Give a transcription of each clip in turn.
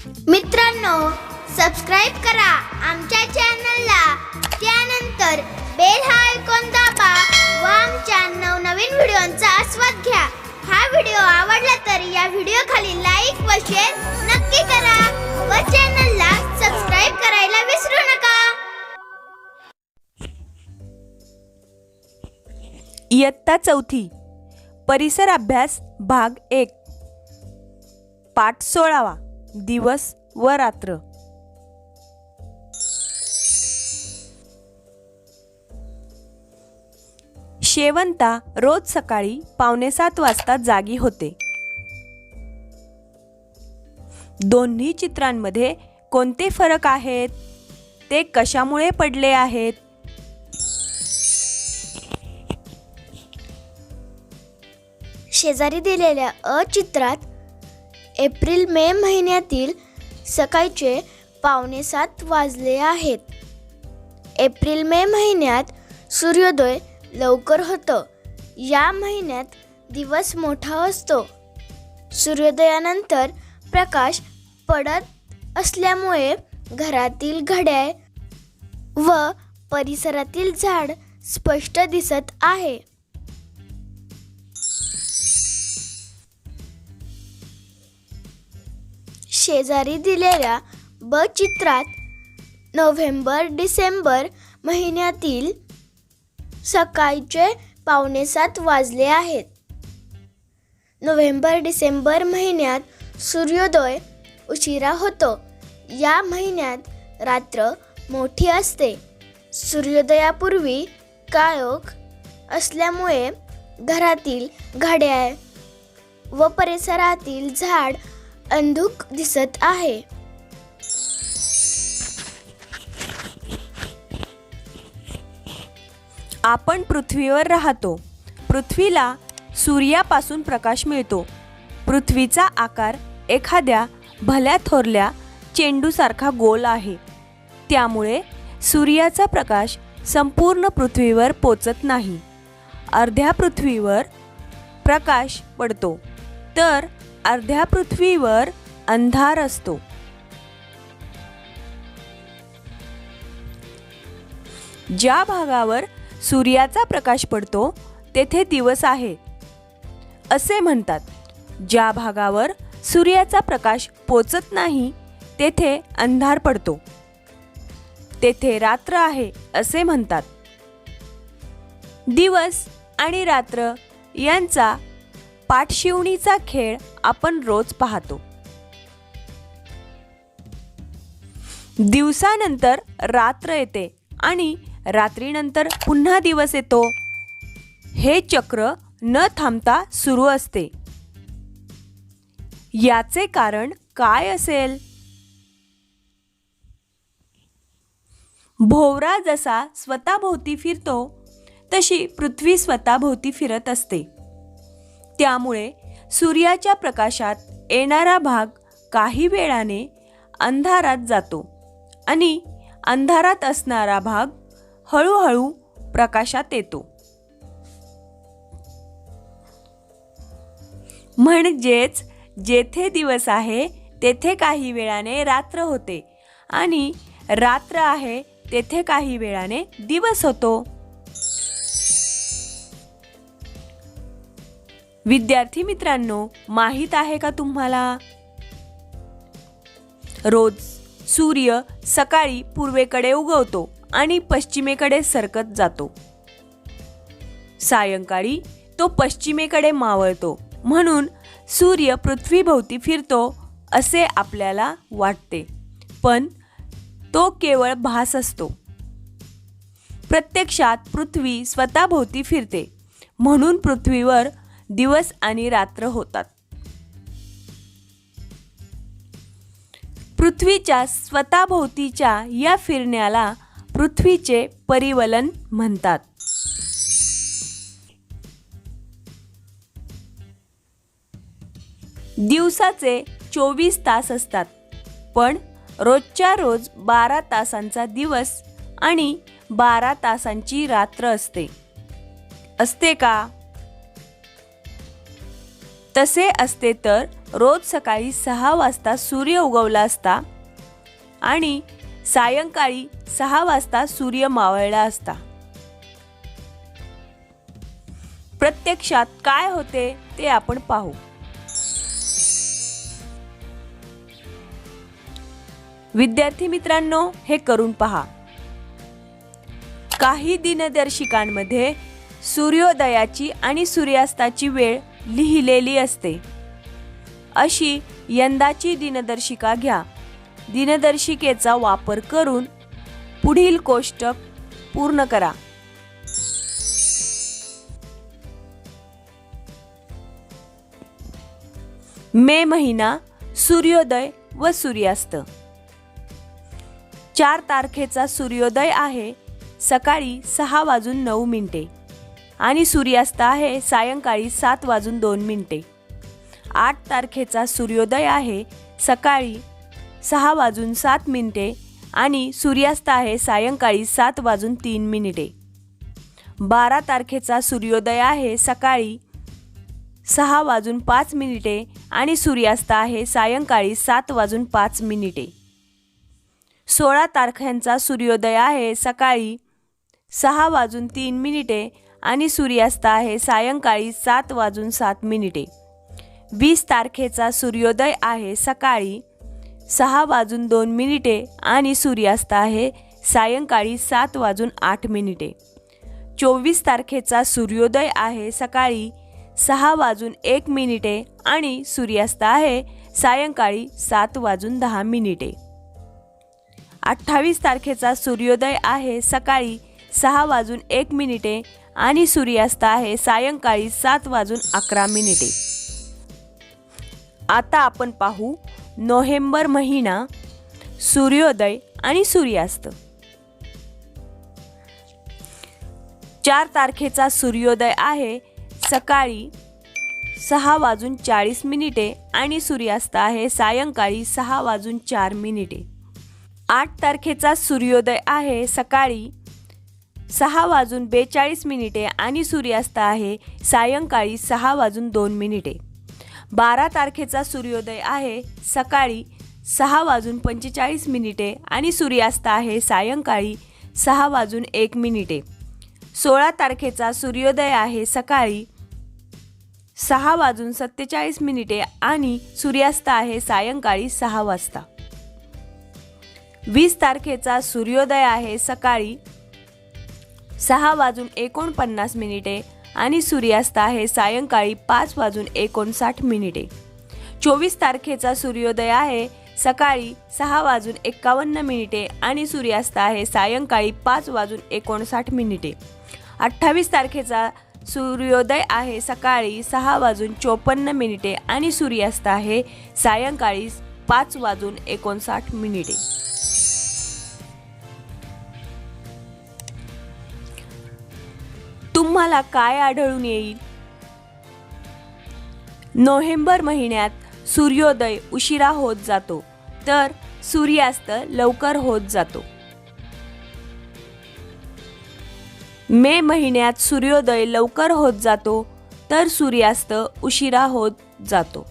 मित्रांनो, सबस्क्राईब करा आमच्या चॅनलला, त्यानंतर बेल हा आयकॉन दाबा व आमच्या नवनवीन व्हिडिओंचा आस्वाद घ्या. हा व्हिडिओ आवडला तर या व्हिडिओ खाली लाईक व शेअर नक्की करा व चॅनलला सबस्क्राईब करायला विसरू नका. इयत्ता चौथी परिसर अभ्यास भाग 1 पाठ 16 दिवस व रात्र. शेवंता रोज सकाळी 6:45 वाजता जागी होते. दोन्ही चित्रांमध्ये कोणते फरक आहेत? ते कशामुळे पडले आहेत? शेजारी दिलेल्या अ चित्रात एप्रिल-मे महिन्यातील सकाळचे 6:45 वाजले आहेत. एप्रिल-मे महिन्यात सूर्योदय लवकर होतो. या महिन्यात दिवस मोठा असतो. सूर्योदयानंतर प्रकाश पडत असल्यामुळे घरातील घड्याळ व परिसरातील झाड स्पष्ट दिसत आहे. शेजारी दिलेल्या ब चित्रात नोव्हेंबर-डिसेंबर महिन्यातील सकाळचे 6:45 वाजले आहेत. नोव्हेंबर-डिसेंबर महिन्यात सूर्योदय उशिरा होतो. या महिन्यात रात्र मोठी असते. सूर्योदयापूर्वी काळोख असल्यामुळे घरातील घड्याळ व परिसरातील झाड अंधुक दिसत आहे. आपण पृथ्वीवर राहतो. पृथ्वीला सूर्यापासून प्रकाश मिळतो. पृथ्वीचा आकार एखाद्या भल्या थोरल्या चेंडूसारखा गोल आहे. त्यामुळे सूर्याचा प्रकाश संपूर्ण पृथ्वीवर पोचत नाही. अर्ध्या पृथ्वीवर प्रकाश पडतो तर अर्ध्या पृथ्वीवर अंधार असतो. ज्या भागावर सूर्याचा प्रकाश पडतो तेथे दिवस आहे असे म्हणतात. ज्या भागावर सूर्याचा प्रकाश पोचत नाही तेथे अंधार पडतो. तेथे रात्र आहे असे म्हणतात. दिवस आणि रात्र यांचा पाठशिवणीचा खेळ आपण रोज पाहतो. दिवसानंतर रात्र येते आणि रात्रीनंतर पुन्हा दिवस येतो. हे चक्र न थांबता सुरू असते. याचे कारण काय असेल? भोवरा जसा स्वतःभोवती फिरतो तशी पृथ्वी स्वतःभोवती फिरत असते. त्यामुळे सूर्याच्या प्रकाशात येणारा भाग काही वेळाने अंधारात जातो आणि अंधारात असणारा भाग हळूहळू प्रकाशात येतो. म्हणजेच जेथे दिवस आहे तेथे काही वेळाने रात्र होते आणि रात्र आहे तेथे काही वेळाने दिवस होतो. विद्यार्थी मित्रांनो, माहीत आहे का तुम्हाला? रोज सूर्य सकाळी पूर्वेकडे उगवतो आणि पश्चिमेकडे सरकत जातो. सायंकाळी तो पश्चिमेकडे मावळतो. म्हणून सूर्य पृथ्वीभोवती फिरतो असे आपल्याला वाटते, पण तो केवळ भास असतो. प्रत्यक्षात पृथ्वी स्वतःभोवती फिरते. म्हणून पृथ्वीवर दिवस आणि रात्र होतात. पृथ्वीच्या स्वतःभोवतीच्या या फिरण्याला पृथ्वीचे परिवलन म्हणतात. दिवसाचे 24 तास असतात, पण रोजच्या रोज 12 तासांचा दिवस आणि 12 तासांची रात्र असते का? तसे असते तर रोज सकाळी 6 वाजता सूर्य उगवला असता आणि सायंकाळी 6 वाजता सूर्य मावळला असता. प्रत्यक्षात काय होते ते आपण पाहू. विद्यार्थी मित्रांनो, हे करून पहा. काही दिनदर्शिकांमध्ये सूर्योदयाची आणि सूर्यास्ताची वेळ लिहिलेली असते. अशी यंदाची दिनदर्शिका घ्या. दिनदर्शिकेचा वापर करून पुढील कोष्टक पूर्ण करा. मे महिना, सूर्योदय व सूर्यास्त. 4 तारखेचा सूर्योदय आहे सकाळी 6:09 आणि सूर्यास्त आहे सायंकाळी 7:02. 8 तारखेचा सूर्योदय आहे सकाळी 6:07 आणि सूर्यास्त आहे सायंकाळी 7:03. 12 तारखेचा सूर्योदय आहे सकाळी 6:05 आणि सूर्यास्त आहे सायंकाळी 7:05. 16 तारखांचा सूर्योदय आहे सकाळी 6:03 आणि सूर्यास्त आहे सायंकाळी 7:07. 20 तारखेचा सूर्योदय आहे सकाळी 6:02 आणि सूर्यास्त आहे सायंकाळी 7:08. 24 तारखेचा सूर्योदय आहे सकाळी 6:01 आणि सूर्यास्त आहे सायंकाळी 7:10. 28 तारखेचा सूर्योदय आहे सकाळी 6:01 आणि सूर्यास्त आहे सायंकाळी 7:11. आता आपण पाहू नोव्हेंबर महिना, सूर्योदय आणि सूर्यास्त. 4 तारखेचा सूर्योदय आहे सकाळी 6:40 आणि सूर्यास्त आहे सायंकाळी 6:04. 8 तारखेचा सूर्योदय आहे सकाळी 6:42 आणि सूर्यास्त आहे सायंकाळी 6:02. 12 तारखेचा सूर्योदय आहे सकाळी 6:45 आणि सूर्यास्त आहे सायंकाळी 6:01. 16 तारखेचा सूर्योदय आहे सकाळी 6:47 आणि सूर्यास्त आहे सायंकाळी 6 वाजता. 20 तारखेचा सूर्योदय आहे सकाळी 6:49 आणि सूर्यास्त आहे सायंकाळी 5:59. 24 तारखेचा सूर्योदय आहे सकाळी 6:51 आणि सूर्यास्त आहे सायंकाळी 5:59. 28 तारखेचा सूर्योदय आहे सकाळी 6:54 आणि सूर्यास्त आहे सायंकाळी 5:59. तुम्हाला काय आढळून येईल? नोव्हेंबर महिन्यात सूर्योदय उशिरा होत जातो तर सूर्यास्त लवकर होत जातो. मे महिन्यात सूर्योदय लवकर होत जातो तर सूर्यास्त उशिरा होत जातो.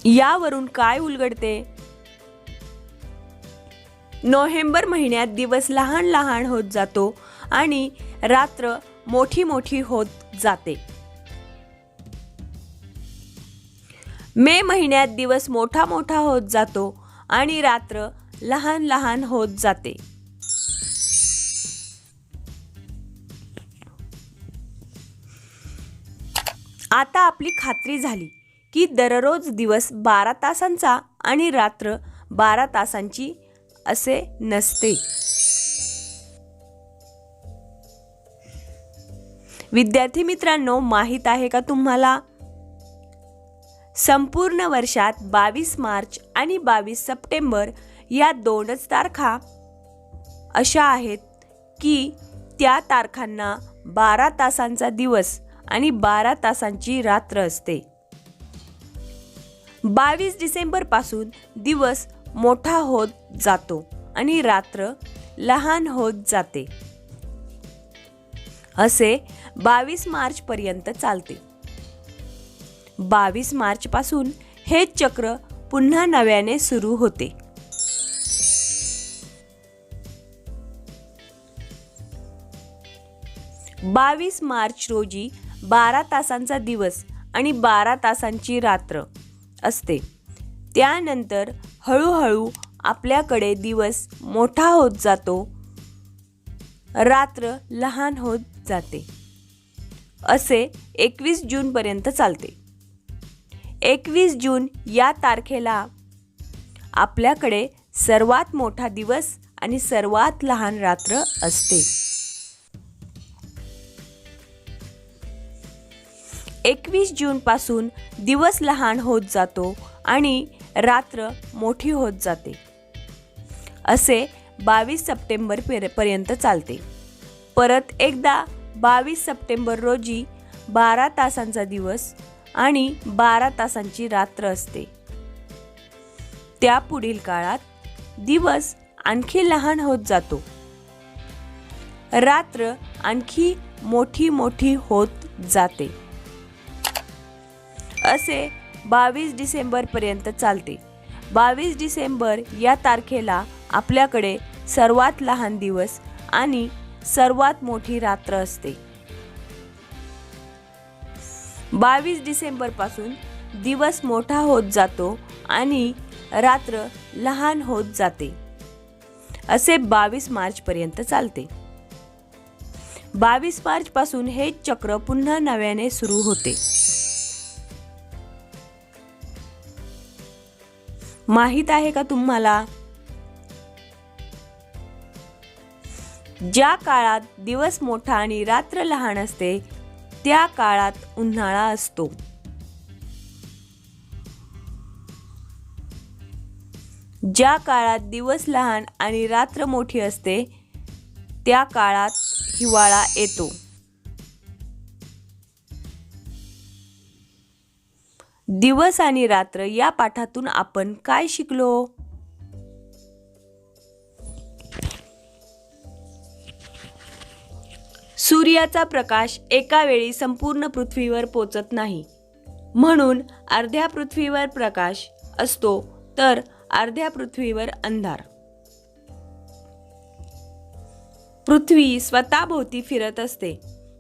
यावरून काय उलगडते? नोव्हेंबर महिन्यात दिवस लहान लहान होत जातो आणि रात्र मोठी मोठी होत जाते. मे महिन्यात दिवस मोठा मोठा होत जातो आणि रात्र लहान लहान होत जाते. आता आपली खात्री झाली की दररोज दिवस 12 तासांचा आणि रात्र 12 तासांची असे नसते. विद्यार्थी मित्रांनो, माहित आहे का तुम्हाला? संपूर्ण वर्षात 22 मार्च आणि 22 सप्टेंबर या 2च तारखा अशा आहेत की त्या तारखांना 12 तासांचा दिवस आणि 12 तासांची रात्र असते. 22 डिसेंबर पासून दिवस मोठा होत जातो आणि रात्र लहान होत जाते. असे 22 मार्च पर्यंत चालते. 22 मार्च पासून हे चक्र पुन्हा नव्याने सुरू होते. बावीस मार्च रोजी 12 तासांचा दिवस आणि 12 तासांची रात्र असते. त्यानंतर हळूहळू आपल्याकडे दिवस मोठा होत जातो, रात्र लहान होत जाते. असे 21 जून पर्यंत चालते. 21 जून या तारखेला आपल्याकडे सर्वात मोठा दिवस आणि सर्वात लहान रात्र असते. 21 जून पासून दिवस लहान होत जातो आणि रात्र मोठी होत जाते. असे 22 सप्टेंबर पर्यंत चालते. परत एकदा 22 सप्टेंबर रोजी 12 तासांचा दिवस आणि 12 तासांची रात्र असते. त्या पुढील काळात दिवस आणखी लहान होत जातो, रात्र आणखी मोठी होत जाते. असे 22 डिसेंबर पर्यंत चालते. 22 डिसेंबर या तारखेला आपल्याकडे सर्वात लहान दिवस आणि सर्वात मोठी रात्र असते. 22 डिसेंबर पासून दिवस मोठा होत जातो आणि रात्र लहान होत जाते. असे 22 मार्च पर्यंत चालते. 22 मार्च पासून हे चक्र पुन्हा नव्याने सुरू होते. माहित आहे का तुम्हाला, ज्या काळात दिवस मोठा आणि रात्र लहान असते त्या काळात उन्हाळा असतो. ज्या काळात दिवस लहान आणि रात्र मोठी असते त्या काळात हिवाळा येतो. दिवस आणि रात्र या पाठातून आपण काय शिकलो? सूर्याचा प्रकाश एका वेळी संपूर्ण पृथ्वीवर पोचत नाही, म्हणून अर्ध्या पृथ्वीवर प्रकाश असतो तर अर्ध्या पृथ्वीवर अंधार. पृथ्वी स्वतःभोवती फिरत असते,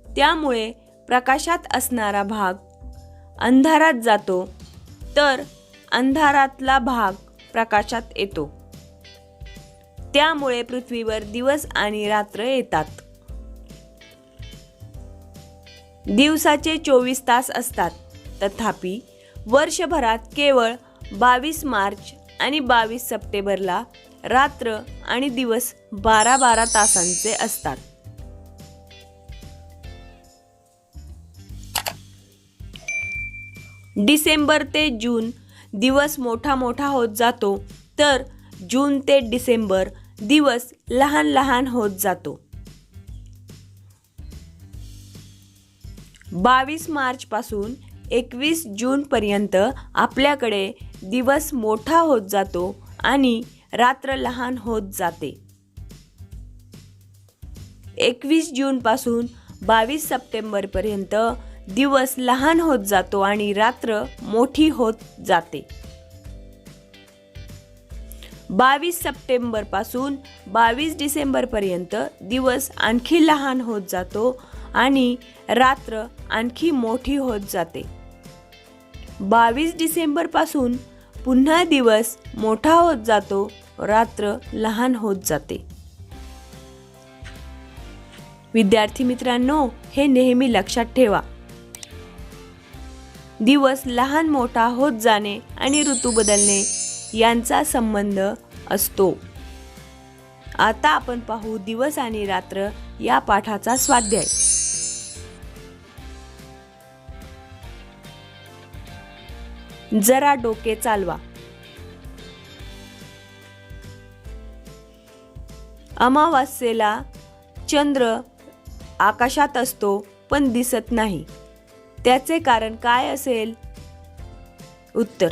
त्यामुळे प्रकाशात असणारा भाग अंधारात जातो तर अंधारातला भाग प्रकाशात येतो. त्यामुळे पृथ्वीवर दिवस आणि रात्र येतात. दिवसाचे 24 तास असतात, तथापि वर्षभरात केवळ 22 मार्च आणि 22 सप्टेंबरला रात्र आणि दिवस 12 तासांचे असतात. डिसेंबर ते जून दिवस मोठा होत जातो तर जून ते डिसेंबर दिवस लहान होत जातो. 22 मार्च पासून 21 जून पर्यंत आपल्याकडे दिवस मोठा होत जातो आणि रात्र लहान होत जाते. 21 जून पासून 22 सप्टेंबर पर्यंत दिवस लहान होत जातो आणि रात्र मोठी होत जाते. 22 सप्टेंबर पासून 22 डिसेंबर पर्यंत दिवस आणखी लहान होत जातो आणि रात्र आणखी मोठी होत जाते. 22 डिसेंबर पासून पुन्हा दिवस मोठा होत जातो, रात्र लहान होत जाते. विद्यार्थी मित्रांनो, हे नेहमी लक्षात ठेवा. दिवस लहान मोठा होत जाणे आणि ऋतू बदलणे यांचा संबंध असतो. आता आपण पाहू दिवस आणि रात्र या पाठाचा स्वाध्याय. जरा डोके चालवा. अमावास्येला चंद्र आकाशात असतो पण दिसत नाही. त्याचे कारण काय असेल? उत्तर: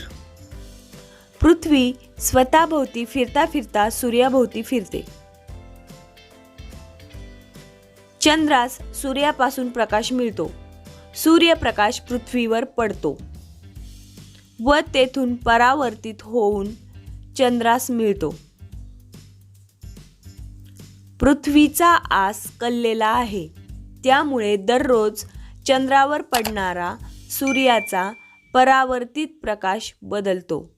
पृथ्वी स्वतःभोवती फिरता सूर्याभोवती फिरते. चंद्रास सूर्यापासून प्रकाश मिळतो. सूर्यप्रकाश पृथ्वीवर पडतो व तेथून परावर्तित होऊन चंद्रास मिळतो. पृथ्वीचा आस कललेला आहे, त्यामुळे दररोज चंद्रावर पडणारा सूर्याचा परावर्तित प्रकाश बदलतो.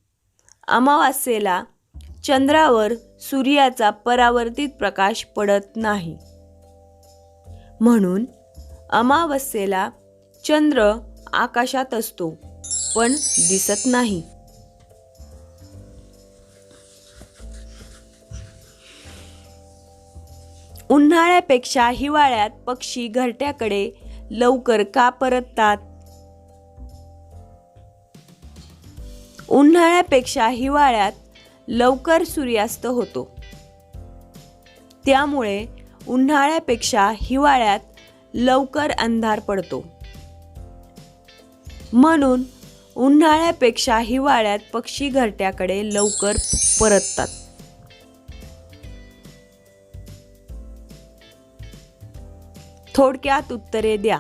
अमावास्येला चंद्रावर सूर्याचा परावर्तित प्रकाश पडत नाही, म्हणून अमावास्येला चंद्र आकाशात असतो पण दिसत नाही. उन्हाळ्यापेक्षा हिवाळ्यात पक्षी घरट्याकडे लवकर का परततात? उन्हाळ्यापेक्षा हिवाळ्यात लवकर सूर्यास्त होतो, त्यामुळे उन्हाळ्यापेक्षा हिवाळ्यात लवकर अंधार पडतो. म्हणून उन्हाळ्यापेक्षा हिवाळ्यात पक्षी घरट्याकडे लवकर परततात. थोडक्यात उत्तरे द्या.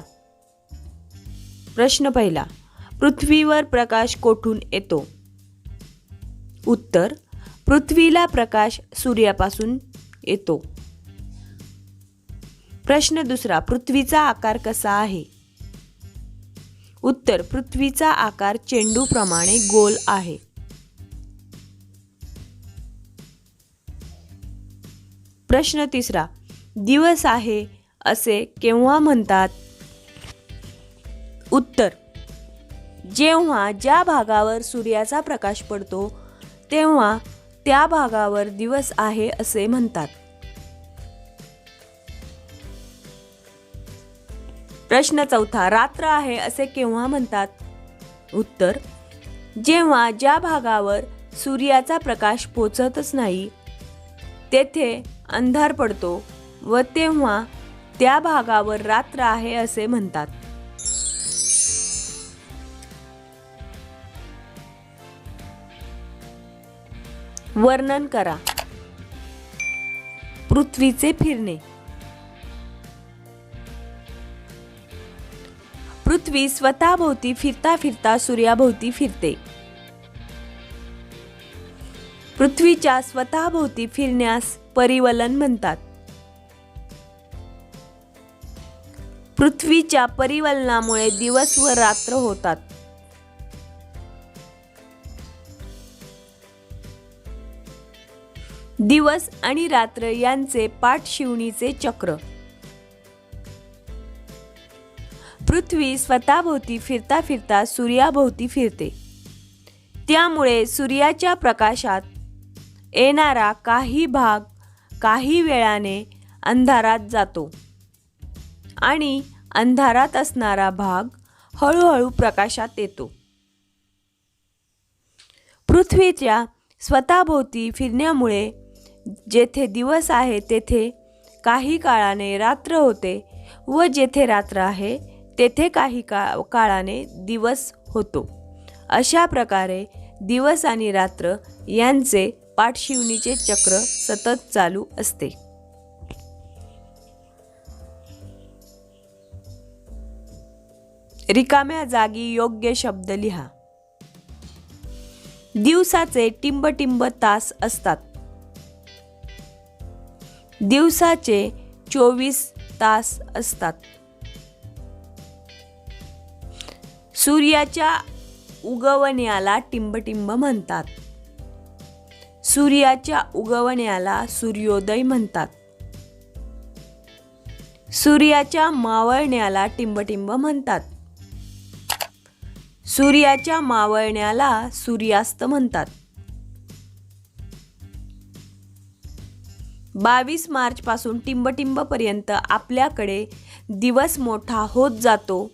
प्रश्न पहिला, पृथ्वीवर प्रकाश कोठून येतो? उत्तर, पृथ्वीला प्रकाश सूर्यापासून येतो. प्रश्न दुसरा, पृथ्वीचा आकार कसा आहे? उत्तर, पृथ्वीचा आकार चेंडूप्रमाणे गोल आहे. प्रश्न तिसरा, दिवस आहे असे केव्हा म्हणतात? उत्तर, जेव्हा ज्या भागावर सूर्याचा प्रकाश पडतो तेव्हा त्या भागावर दिवस आहे असे म्हणतात. प्रश्न चौथा, रात्र आहे असे केव्हा म्हणतात? उत्तर, जेव्हा ज्या भागावर सूर्याचा प्रकाश पोचतच नाही तेथे अंधार पडतो व तेव्हा त्या भागावर रात्र आहे असे म्हणतात. वर्णन करा. पृथ्वीचे फिरणे. पृथ्वी स्वतःभोवती फिरता फिरता सूर्याभोवती फिरते. पृथ्वीच्या स्वतःभोवती फिरण्यास परिवलन म्हणतात. पृथ्वीच्या परिवलनामुळे दिवस व रात्र होतात. दिवस आणि रात्र यांचे पाठशिवणीचे चक्र. पृथ्वी स्वतःभोवती फिरता फिरता सूर्याभोवती फिरते, त्यामुळे सूर्याच्या प्रकाशात येणारा काही भाग काही वेळाने अंधारात जातो आणि अंधारात असणारा भाग हळूहळू प्रकाशात येतो. पृथ्वीच्या स्वतःभोवती फिरण्यामुळे जेथे दिवस आहे तेथे काही काळाने रात्र होते व जेथे रात्र आहे तेथे काही काळाने दिवस होतो. अशा प्रकारे दिवस आणि रात्र यांचे पाठशिवणीचे चक्र सतत चालू असते. रिकाम्या जागी योग्य शब्द लिहा. दिवसाचे टिंबटिंब तास असतात. दिवसाचे 24 तास असतात. सूर्याच्या उगवण्याला टिंबटिंब म्हणतात. सूर्याच्या उगवण्याला सूर्योदय म्हणतात. सूर्याच्या मावळण्याला टिंबटिंब म्हणतात. सूर्याच्या मावळण्याला सूर्यास्त म्हणतात. 22 मार्च पासून टिंबटिंब पर्यंत आपल्याकडे दिवस मोठा होत जातो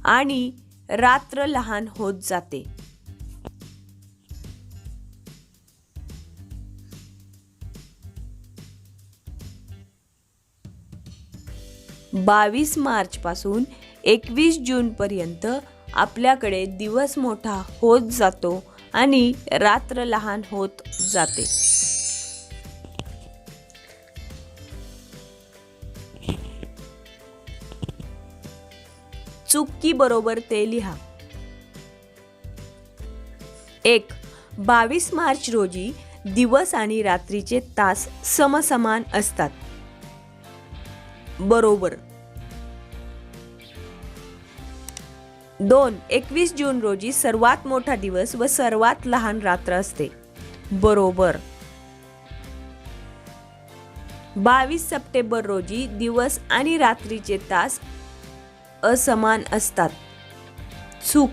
आणि रात्र लहान होत जाते. 22 मार्च पासून 21 जून पर्यंत आपल्याकडे दिवस मोठा होत जातो आणि रात्र लहान होत जाते. चूक बरोबर ते लिहा. 1. 22 मार्च रोजी दिवस आणि रात्रीचे तास समसमान असतात. बरोबर. 2. 21 जून रोजी सर्वात मोठा दिवस व सर्वात लहान रात्र असते. बरोबर. 22 सप्टेंबर रोजी दिवस आणि रात्रीचे तास असमान असतात. चूक.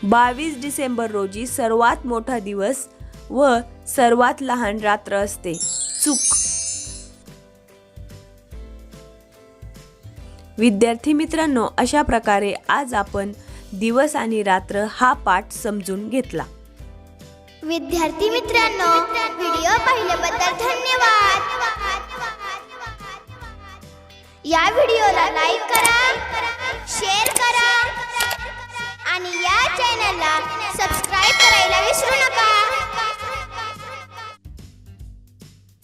22 डिसेंबर रोजी सर्वात मोठा दिवस व सर्वात लहान रात्र असते. चूक. विद्यार्थी मित्रांनो, अशा प्रकारे आज आपण दिवस आणि रात्र हा पाठ समजून घेतला. विद्यार्थी मित्रांनो, व्हिडिओ पाहिल्याबद्दल धन्यवाद. या व्हिडिओला लाईक करा, शेअर करा आणि या चॅनलला सबस्क्राईब करायला विसरू नका.